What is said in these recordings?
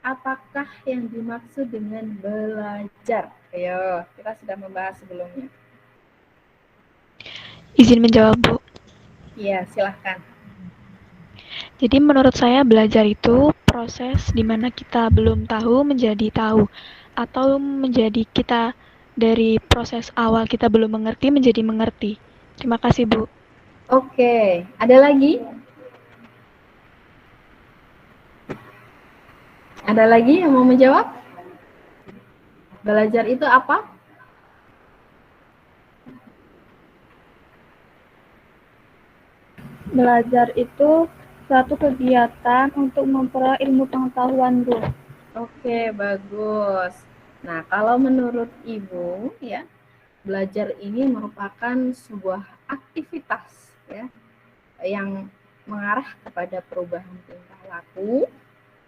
apakah yang dimaksud dengan belajar? Ayo, kita sudah membahas sebelumnya. Izin menjawab, Bu. Iya, silahkan. Jadi menurut saya belajar itu proses di mana kita belum tahu menjadi tahu, atau menjadi kita dari proses awal kita belum mengerti menjadi mengerti. Terima kasih, Bu. Oke, ada lagi? Ada lagi yang mau menjawab? Belajar itu apa? Belajar itu suatu kegiatan untuk memperoleh ilmu pengetahuan, Bu. Oke, bagus. Nah, kalau menurut Ibu, ya, belajar ini merupakan sebuah aktivitas, ya, yang mengarah kepada perubahan tingkah laku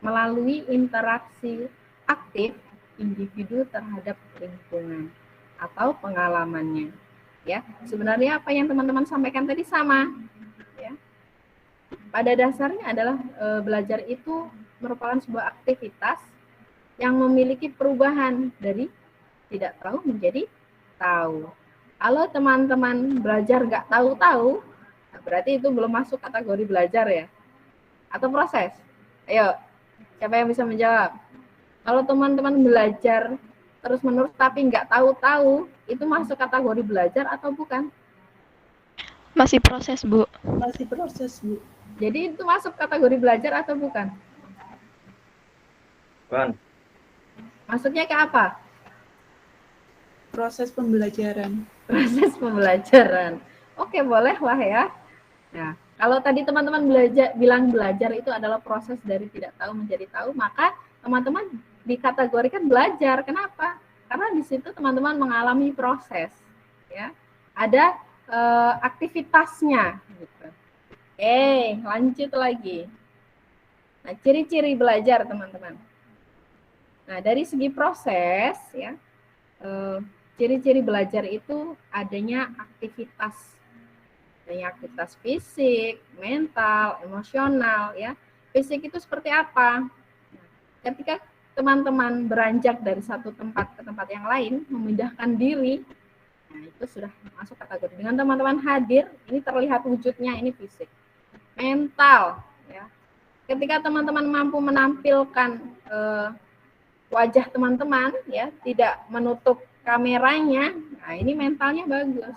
melalui interaksi aktif individu terhadap lingkungan atau pengalamannya. Ya, sebenarnya apa yang teman-teman sampaikan tadi sama. Ya, pada dasarnya adalah belajar itu merupakan sebuah aktivitas yang memiliki perubahan dari tidak tahu menjadi tahu. Kalau teman-teman belajar nggak tahu-tahu, berarti itu belum masuk kategori belajar ya, atau proses. Ayo, siapa yang bisa menjawab? Kalau teman-teman belajar terus-menerus tapi nggak tahu-tahu, itu masuk kategori belajar atau bukan? Masih proses, Bu. Masih proses, Bu. Jadi itu masuk kategori belajar atau bukan? Bukan. Masuknya ke apa? Proses pembelajaran. Proses pembelajaran. Oke, bolehlah ya. Nah, kalau tadi teman-teman bilang belajar itu adalah proses dari tidak tahu menjadi tahu, maka teman-teman dikategorikan belajar. Kenapa? Karena di situ teman-teman mengalami proses, ya. Ada aktivitasnya. Gitu. Lanjut lagi. Nah, ciri-ciri belajar teman-teman. Nah, dari segi proses, ya, ciri-ciri belajar itu adanya aktivitas fisik, mental, emosional, ya. Fisik itu seperti apa? Ketika teman-teman beranjak dari satu tempat ke tempat yang lain, memindahkan diri, nah itu sudah masuk kategori. Dengan teman-teman hadir, ini terlihat wujudnya, ini fisik. Mental, ya. Ketika teman-teman mampu menampilkan wajah teman-teman, ya, tidak menutup kameranya, nah ini mentalnya bagus.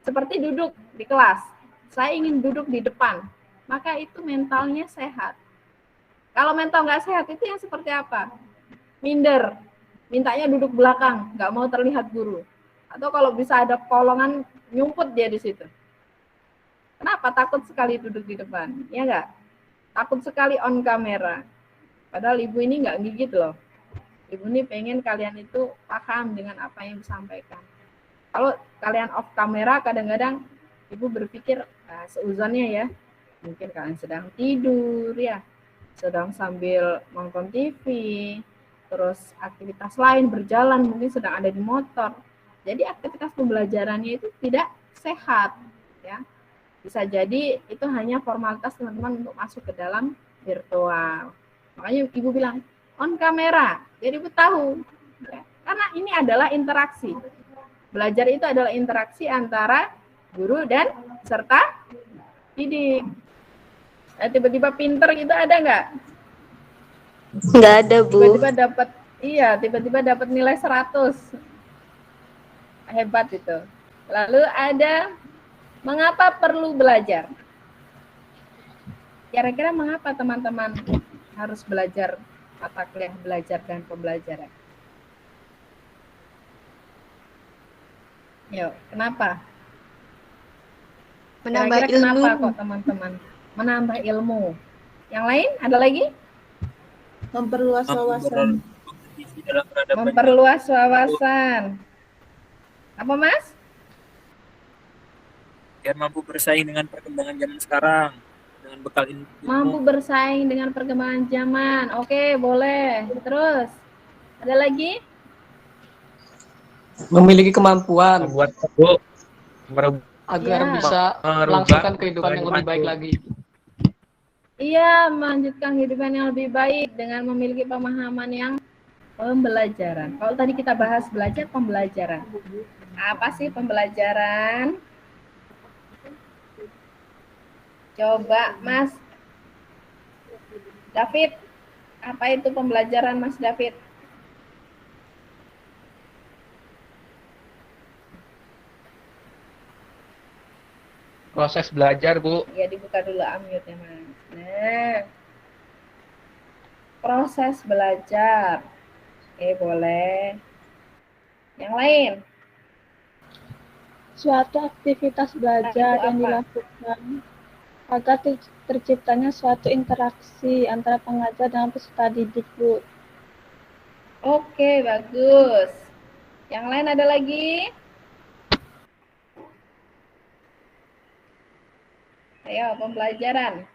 Seperti duduk di kelas, saya ingin duduk di depan, maka itu mentalnya sehat. Kalau mental nggak sehat itu yang seperti apa? Minder, mintanya duduk belakang, nggak mau terlihat guru. Atau kalau bisa ada kolongan, nyumput dia di situ. Kenapa? Takut sekali duduk di depan, ya nggak? Takut sekali on kamera. Padahal ibu ini nggak gigit loh. Ibu ini pengen kalian itu paham dengan apa yang disampaikan. Kalau kalian off kamera, kadang-kadang ibu berpikir seuzonnya ya, mungkin kalian sedang tidur ya, sedang sambil nonton TV, terus aktivitas lain berjalan, mungkin sedang ada di motor. Jadi aktivitas pembelajarannya itu tidak sehat, ya. Bisa jadi itu hanya formalitas teman-teman untuk masuk ke dalam virtual. Makanya ibu bilang on kamera, jadi ibu tahu, ya. Karena ini adalah interaksi. Belajar itu adalah interaksi antara guru dan peserta didik. Nah, tiba-tiba pinter gitu ada nggak? Nggak ada, Bu. Tiba-tiba dapat nilai 100. Hebat itu. Lalu ada mengapa perlu belajar? Kira-kira mengapa teman-teman harus belajar mata kuliah belajar dan pembelajaran? Yuk, kenapa? Menambah Kira-kira ilmu. kenapa kok teman-teman? Menambah ilmu. Yang lain ada lagi? Memperluas wawasan. Memperluas wawasan. Apa, Mas? Biar mampu bersaing dengan perkembangan zaman sekarang dengan bekal ilmu. Mampu bersaing dengan perkembangan zaman. Oke, boleh. Terus ada lagi? Memiliki kemampuan Membuat agar Ya. bisa melangsungkan kehidupan yang lebih baik lagi. Iya, melanjutkan kehidupan yang lebih baik dengan memiliki pemahaman yang pembelajaran. Kalau tadi kita bahas belajar, pembelajaran. Apa sih pembelajaran? Coba Mas David, apa itu pembelajaran Mas David? Proses belajar, Bu. Ya, dibuka dulu unmute-nya, Mas. Nah, proses belajar. Oke, boleh. Yang lain? Suatu aktivitas belajar yang dilakukan agar terciptanya suatu interaksi antara pengajar dan peserta didik, Bu. Oke, bagus. Yang lain ada lagi? Ayo, pembelajaran.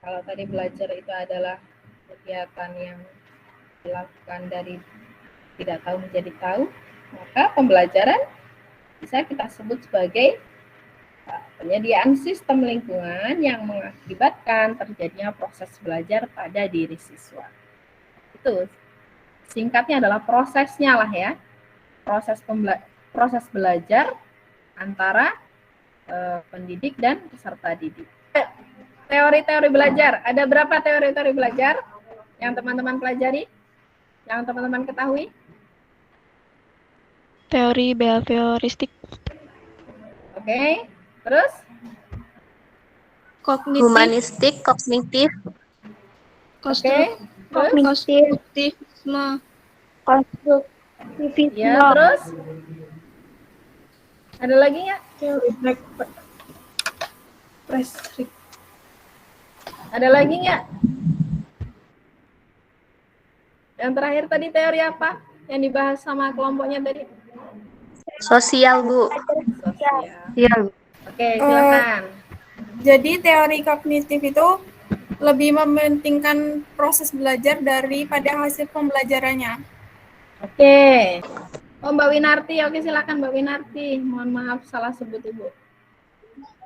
Kalau tadi belajar itu adalah kegiatan yang dilakukan dari tidak tahu menjadi tahu, maka pembelajaran bisa kita sebut sebagai penyediaan sistem lingkungan yang mengakibatkan terjadinya proses belajar pada diri siswa. Itu singkatnya adalah prosesnya lah ya. Proses belajar antara pendidik dan peserta didik. Teori-teori belajar. Ada berapa teori-teori belajar yang teman-teman pelajari? Yang teman-teman ketahui? Teori behavioristik. Oke. Terus? Kognitif, Humanistik, kognitif, Oke. Terus? konstruktivisme, Ya, terus? Ada lagi nggak? Ada lagi nggak? Yang terakhir tadi teori apa? Yang dibahas sama kelompoknya tadi? sosial, Bu. Sosial. Iya. Oke, silakan. Jadi teori kognitif itu lebih mementingkan proses belajar daripada hasil pembelajarannya. Oke. Oh, Mbak Winarti. Oke, silakan Mbak Winarti. Mohon maaf salah sebut Ibu.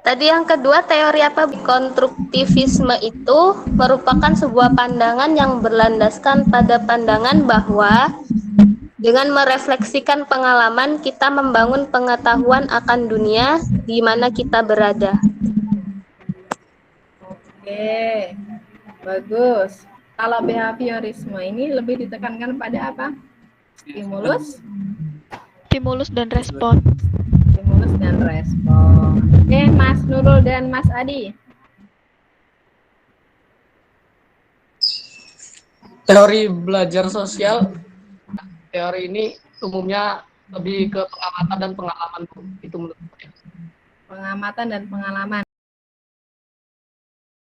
Tadi yang kedua teori apa? Konstruktivisme itu merupakan sebuah pandangan yang berlandaskan pada pandangan bahwa dengan merefleksikan pengalaman kita membangun pengetahuan akan dunia di mana kita berada. Oke. Bagus. Kalau behaviorisme ini lebih ditekankan pada apa? Stimulus Stimulus dan respon. Stimulus dan respon. Oke, Mas Nurul dan Mas Adi. Teori belajar sosial, teori ini umumnya lebih ke pengamatan dan pengalaman, Bu. Itu menurut saya. Pengamatan dan pengalaman.